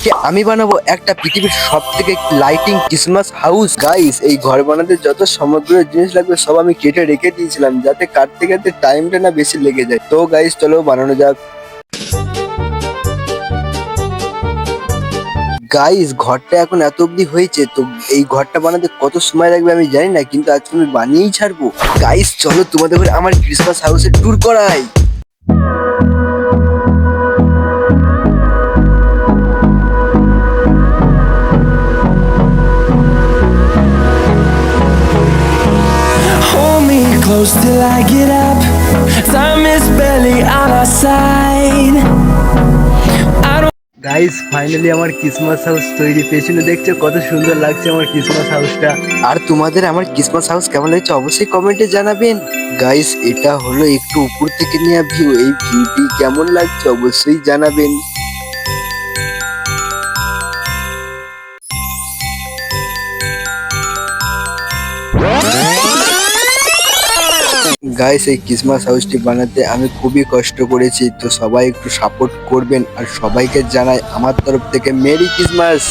আজকে আমি বানাবো একটা পৃথিবীর সব থেকে লাইটিং ক্রিসমাস হাউস। গাইস, এই ঘর বানাতে যত সমগ্র জিনিস লাগবে সব আমি কেটে রেখে দিয়েছিলাম, যাতে কাটতে কাটতে টাইমটা না বেশি লেগে যায়। তো গাইস, চলো বানানো যাক। গাইস, ঘরটা এখন এত অব্দি হয়েছে, তো এই ঘরটা বানাতে কত সময় লাগবে আমি জানি না, কিন্তু আজকে আমি বানিয়েই ছাড়বো। গাইস, চলো তোমাদের করে আমার ক্রিসমাস হাউসে ট্যুর করাই। Hold me close till I get up. Time is barely on our side. I don't guys, finally আমার ক্রিসমাস হাউস তৈরি। পেছনে দেখছো কত সুন্দর লাগছে আমার ক্রিসমাস হাউসটা। আর তোমাদের আমার ক্রিসমাস হাউস কেমন লাগছে অবশ্যই কমেন্টে জানাবেন। গাইস, এটা হলো একটু উপর থেকে নেওয়া ভিউ। এই ভিউটি কেমন লাগছে অবশ্যই জানাবেন। গাইস, এই ক্রিসমাস হাউসটি বানাতে আমি খুবই কষ্ট করেছি, তো সবাই একটু সাপোর্ট করবেন আর সবাইকে জানাই আমার তরফ থেকে মেরি ক্রিসমাস।